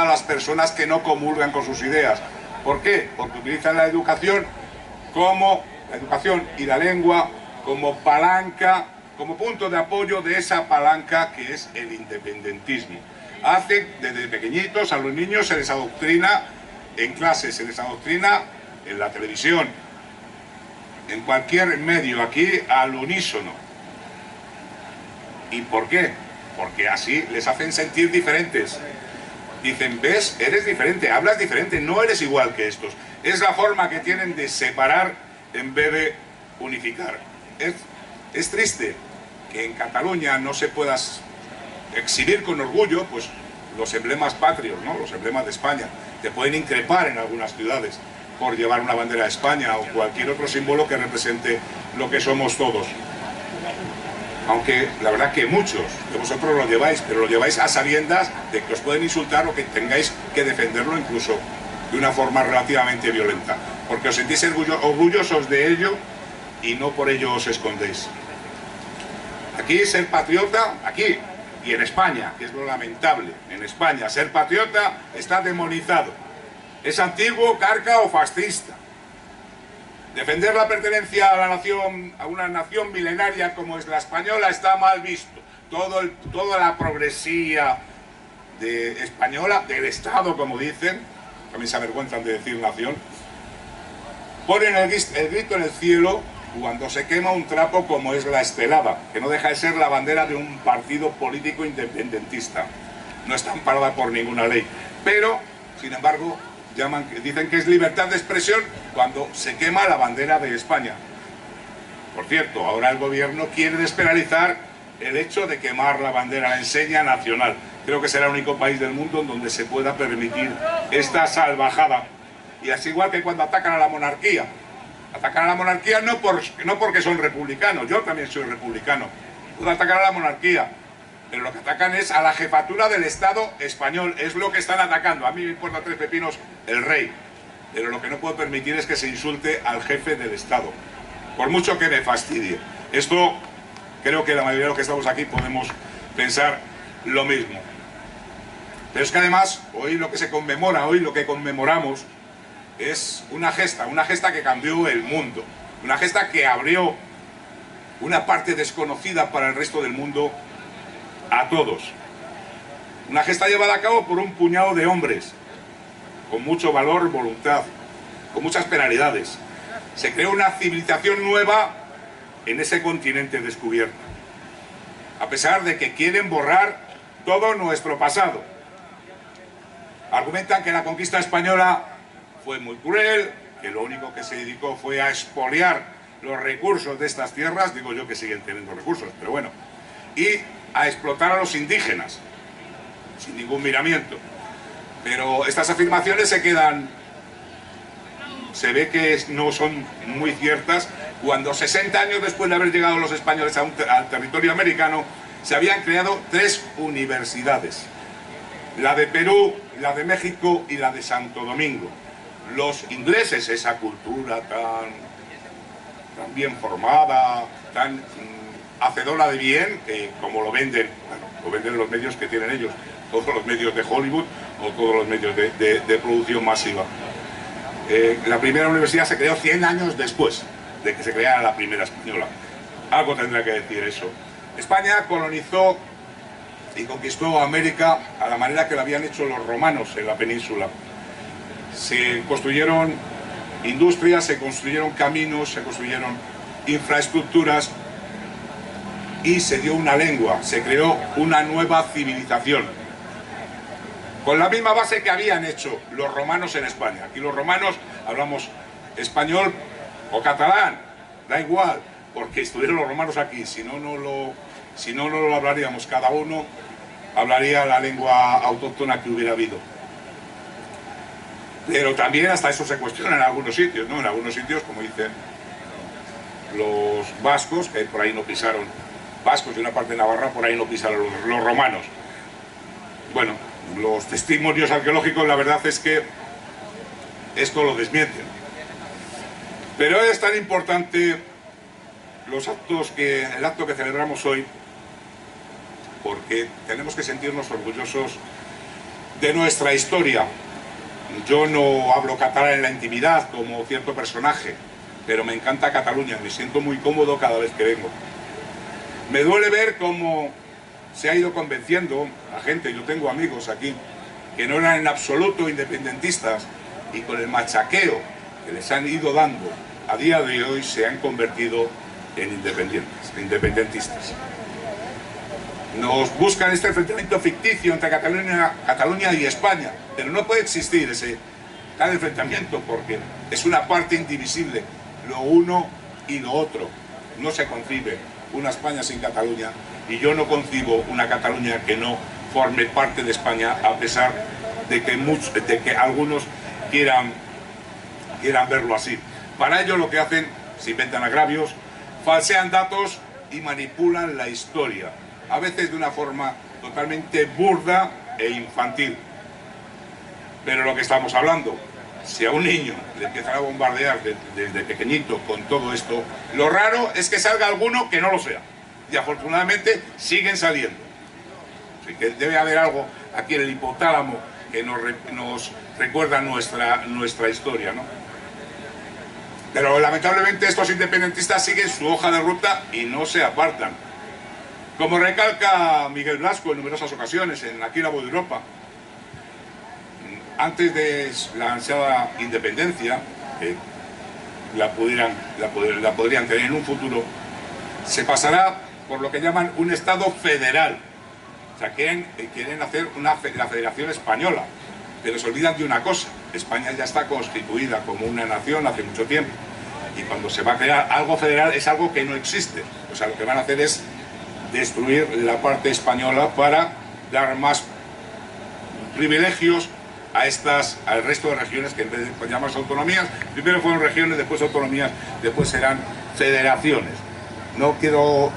todas las personas que no comulgan con sus ideas. ¿Por qué? Porque utilizan la educación y la lengua como palanca, como punto de apoyo de esa palanca que es el independentismo. Desde pequeñitos a los niños se les adoctrina en clases, se les adoctrina en la televisión, en cualquier medio, aquí al unísono. ¿Y por qué? Porque así les hacen sentir diferentes. Dicen, ves, eres diferente, hablas diferente, no eres igual que estos. Es la forma que tienen de separar en vez de unificar. Es triste que en Cataluña no se pueda exhibir con orgullo pues, los emblemas patrios, ¿no? Los emblemas de España. Te pueden increpar en algunas ciudades por llevar una bandera de España o cualquier otro símbolo que represente lo que somos todos. Aunque la verdad que muchos de vosotros lo lleváis, pero lo lleváis a sabiendas de que os pueden insultar o que tengáis que defenderlo incluso de una forma relativamente violenta. Porque os sentís orgullosos de ello y no por ello os escondéis. Aquí ser patriota, aquí y en España, que es lo lamentable, en España ser patriota está demonizado. Es antiguo, carca o fascista. Defender la pertenencia a la nación, a una nación milenaria como es la española, está mal visto. Toda la progresía española, del Estado, como dicen, también se avergüenzan de decir nación, ponen el grito en el cielo cuando se quema un trapo como es la estelada, que no deja de ser la bandera de un partido político independentista. No está amparada por ninguna ley. Pero, sin embargo, dicen que es libertad de expresión cuando se quema la bandera de España. Por cierto, ahora el gobierno quiere despenalizar el hecho de quemar la bandera, la enseña nacional. Creo que será el único país del mundo en donde se pueda permitir esta salvajada. Y así igual que cuando atacan a la monarquía. Atacan a la monarquía no porque son republicanos, yo también soy republicano. Puedo atacar a la monarquía, pero lo que atacan es a la jefatura del Estado español, es lo que están atacando. A mí me importa tres pepinos el rey, pero lo que no puedo permitir es que se insulte al jefe del Estado, por mucho que me fastidie. Esto creo que la mayoría de los que estamos aquí podemos pensar lo mismo. Pero es que además, hoy lo que se conmemora, hoy lo que conmemoramos, es una gesta que cambió el mundo, una gesta que abrió una parte desconocida para el resto del mundo a todos. Una gesta llevada a cabo por un puñado de hombres, con mucho valor, voluntad, con muchas penalidades. Se creó una civilización nueva en ese continente descubierto, a pesar de que quieren borrar todo nuestro pasado. Argumentan que la conquista española fue muy cruel, que lo único que se dedicó fue a expoliar los recursos de estas tierras, digo yo que siguen teniendo recursos, pero bueno, y a explotar a los indígenas, sin ningún miramiento. Pero estas afirmaciones se ve que no son muy ciertas, cuando 60 años después de haber llegado los españoles al territorio americano, se habían creado 3 universidades, la de Perú, la de México y la de Santo Domingo. Los ingleses, esa cultura tan bien formada, tan hacedora de bien, que como lo venden, bueno, lo venden los medios que tienen ellos, todos los medios de Hollywood o todos los medios de producción masiva. La primera universidad se creó 100 años después de que se creara la primera española. Algo tendrá que decir eso. España colonizó y conquistó América a la manera que lo habían hecho los romanos en la península. Se construyeron industrias, se construyeron caminos, se construyeron infraestructuras y se dio una lengua, se creó una nueva civilización. Con la misma base que habían hecho los romanos en España. Aquí los romanos hablamos español o catalán, da igual, porque estuvieron los romanos aquí, si no lo hablaríamos, cada uno hablaría la lengua autóctona que hubiera habido. Pero también hasta eso se cuestiona en algunos sitios, ¿no? En algunos sitios, como dicen los vascos, que por ahí no pisaron, vascos y una parte de Navarra, por ahí no pisaron los romanos. Bueno, los testimonios arqueológicos, la verdad es que esto lo desmienten. Pero es tan importante el acto que celebramos hoy, porque tenemos que sentirnos orgullosos de nuestra historia. Yo no hablo catalán en la intimidad como cierto personaje, pero me encanta Cataluña, me siento muy cómodo cada vez que vengo. Me duele ver cómo se ha ido convenciendo a gente, yo tengo amigos aquí, que no eran en absoluto independentistas, y con el machaqueo que les han ido dando, a día de hoy se han convertido en independentistas. Nos buscan este enfrentamiento ficticio entre Cataluña y España, pero no puede existir ese tal enfrentamiento porque es una parte indivisible, lo uno y lo otro. No se concibe una España sin Cataluña y yo no concibo una Cataluña que no forme parte de España, a pesar de que algunos quieran verlo así. Para ello lo que hacen, se inventan agravios, falsean datos y manipulan la historia, a veces de una forma totalmente burda e infantil. Pero lo que estamos hablando, si a un niño le empiezan a bombardear desde pequeñito con todo esto, lo raro es que salga alguno que no lo sea. Y afortunadamente siguen saliendo. Así que debe haber algo aquí en el hipotálamo que nos recuerda nuestra historia, ¿no? Pero lamentablemente estos independentistas siguen su hoja de ruta y no se apartan. Como recalca Miguel Blasco en numerosas ocasiones en Aquí la voz de Europa, antes de la ansiada independencia, que la podrían tener en un futuro, se pasará por lo que llaman un Estado federal. O sea, quieren hacer la Federación Española, pero se olvidan de una cosa: España ya está constituida como una nación hace mucho tiempo, y cuando se va a crear algo federal es algo que no existe. O sea, lo que van a hacer es destruir la parte española para dar más privilegios al resto de regiones, que en vez de llamarse autonomías, primero fueron regiones, después autonomías, después serán federaciones. No quiero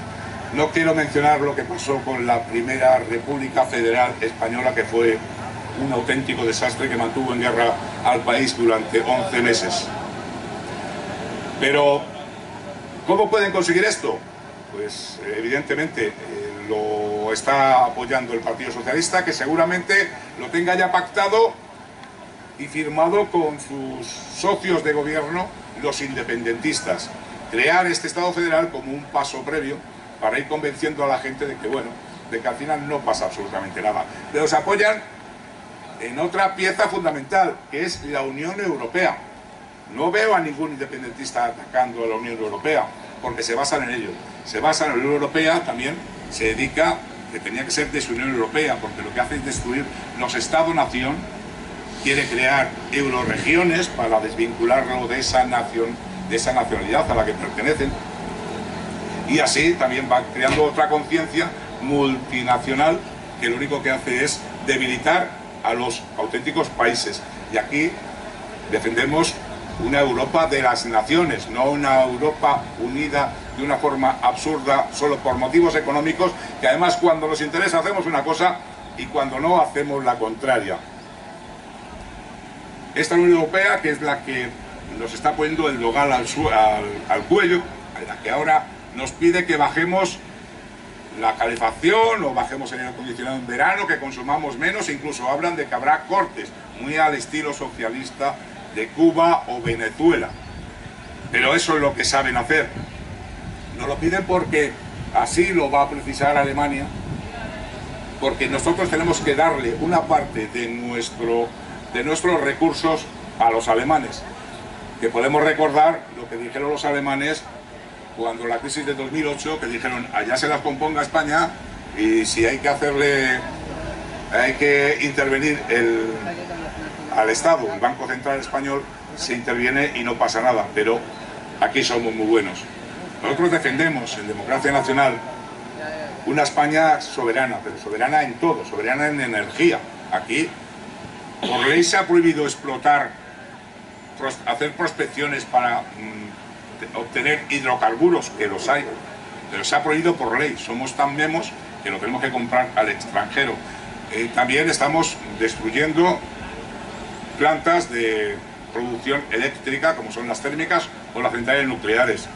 mencionar lo que pasó con la primera República Federal Española, que fue un auténtico desastre que mantuvo en guerra al país durante 11 meses. Pero, ¿cómo pueden conseguir esto? Pues evidentemente lo está apoyando el Partido Socialista, que seguramente lo tenga ya pactado y firmado con sus socios de gobierno, los independentistas. Crear este Estado federal como un paso previo para ir convenciendo a la gente de que, bueno, de que al final no pasa absolutamente nada. Pero se apoyan en otra pieza fundamental, que es la Unión Europea. No veo a ningún independentista atacando a la Unión Europea, porque se basan en ello. Se basa en la Unión Europea, también se dedica, que tenía que ser de su Unión Europea, porque lo que hace es destruir los Estados-nación, quiere crear euroregiones para desvincularlo de esa nación, de esa nacionalidad a la que pertenecen, y así también va creando otra conciencia multinacional que lo único que hace es debilitar a los auténticos países. Y aquí defendemos una Europa de las naciones, no una Europa unida de una forma absurda solo por motivos económicos, que además cuando nos interesa hacemos una cosa y cuando no hacemos la contraria. Esta Unión Europea, que es la que nos está poniendo el dogal al cuello, la que ahora nos pide que bajemos la calefacción o bajemos el aire acondicionado en verano, que consumamos menos, e incluso hablan de que habrá cortes, muy al estilo socialista de Cuba o Venezuela. Pero eso es lo que saben hacer. Nos lo piden porque así lo va a precisar Alemania, porque nosotros tenemos que darle una parte de nuestros recursos a los alemanes, que podemos recordar lo que dijeron los alemanes cuando la crisis de 2008, que dijeron: allá se las componga España, y si hay que intervenir al Estado, el Banco Central Español, se interviene y no pasa nada. Pero aquí somos muy buenos. Nosotros defendemos en Democracia Nacional una España soberana, pero soberana en todo, soberana en energía. Aquí, por ley, se ha prohibido explotar, hacer prospecciones para obtener hidrocarburos, que los hay, pero se ha prohibido por ley. Somos tan memos que lo tenemos que comprar al extranjero. También estamos destruyendo plantas de producción eléctrica, como son las térmicas o las centrales nucleares.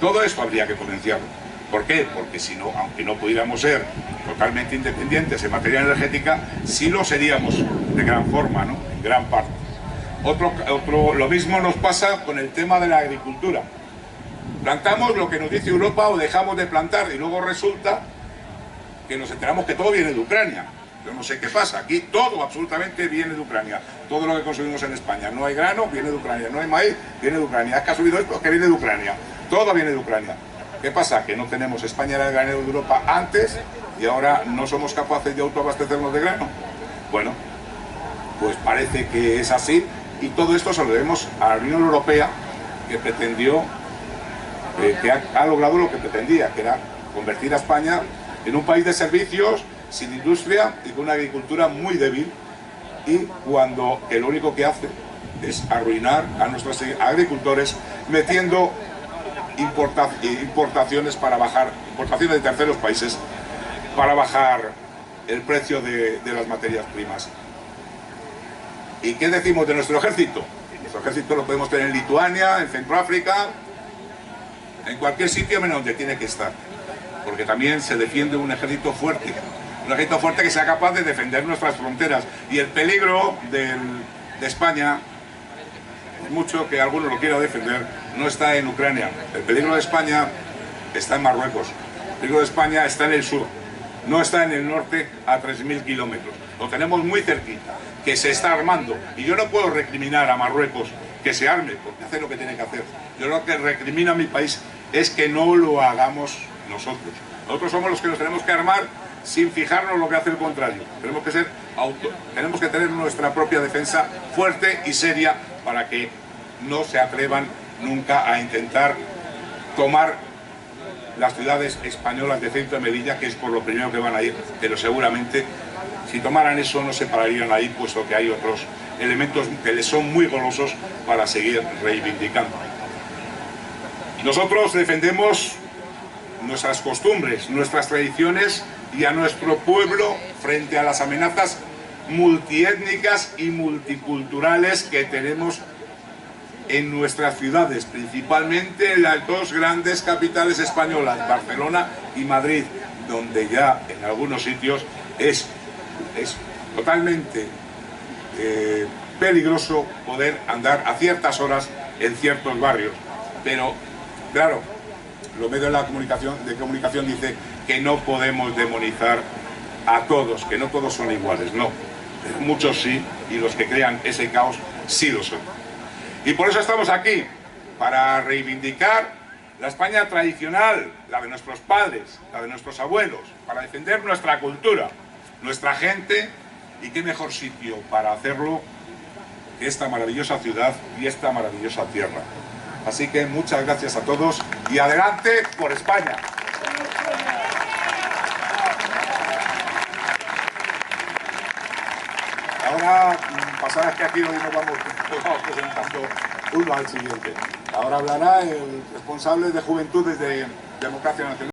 Todo esto habría que potenciarlo. ¿Por qué? Porque si no, aunque no pudiéramos ser totalmente independientes en materia energética, sí lo seríamos de gran forma, ¿no? En gran parte. Lo mismo nos pasa con el tema de la agricultura. Plantamos lo que nos dice Europa o dejamos de plantar y luego resulta que nos enteramos que todo viene de Ucrania. Yo no sé qué pasa, aquí todo absolutamente viene de Ucrania. Todo lo que consumimos en España, no hay grano, viene de Ucrania, no hay maíz, viene de Ucrania. Es que ha subido esto, que viene de Ucrania. Todo viene de Ucrania. ¿Qué pasa? Que no tenemos, España era el granero de Europa antes y ahora no somos capaces de autoabastecernos de grano. Bueno, pues parece que es así y todo esto se lo debemos a la Unión Europea, que pretendió, que ha logrado lo que pretendía, que era convertir a España en un país de servicios, sin industria y con una agricultura muy débil, y cuando lo único que hace es arruinar a nuestros agricultores metiendo importaciones para bajar, importaciones de terceros países para bajar el precio de las materias primas. ¿Y qué decimos de nuestro ejército? Nuestro ejército lo podemos tener en Lituania, en Centroáfrica, en cualquier sitio menos donde tiene que estar, porque también se defiende un ejército fuerte que sea capaz de defender nuestras fronteras. Y el peligro de España, mucho que alguno lo quiera defender, no está en Ucrania. El peligro de España está en Marruecos. El peligro de España está en el sur, no está en el norte a 3.000 kilómetros. Lo tenemos muy cerquita, que se está armando. Y yo no puedo recriminar a Marruecos que se arme, porque hace lo que tiene que hacer. Yo lo que recrimino a mi país es que no lo hagamos nosotros. Nosotros somos los que nos tenemos que armar sin fijarnos lo que hace el contrario. Tenemos que tener nuestra propia defensa fuerte y seria para que no se atrevan nunca a intentar tomar las ciudades españolas de Ceuta y Melilla, que es por lo primero que van a ir, pero seguramente si tomaran eso no se pararían ahí, puesto que hay otros elementos que les son muy golosos para seguir reivindicando. Nosotros defendemos nuestras costumbres, nuestras tradiciones y a nuestro pueblo frente a las amenazas multiétnicas y multiculturales que tenemos en nuestras ciudades, principalmente en las dos grandes capitales españolas, Barcelona y Madrid, donde ya en algunos sitios es totalmente peligroso poder andar a ciertas horas en ciertos barrios. Pero, claro, los medios de comunicación dicen que no podemos demonizar a todos, que no todos son iguales, no. Pero muchos sí, y los que crean ese caos sí lo son. Y por eso estamos aquí, para reivindicar la España tradicional, la de nuestros padres, la de nuestros abuelos, para defender nuestra cultura, nuestra gente, y qué mejor sitio para hacerlo que esta maravillosa ciudad y esta maravillosa tierra. Así que muchas gracias a todos y adelante por España. Ahora, pasadas que aquí nos vamos presentando uno al siguiente. Ahora hablará el responsable de Juventudes de Democracia Nacional.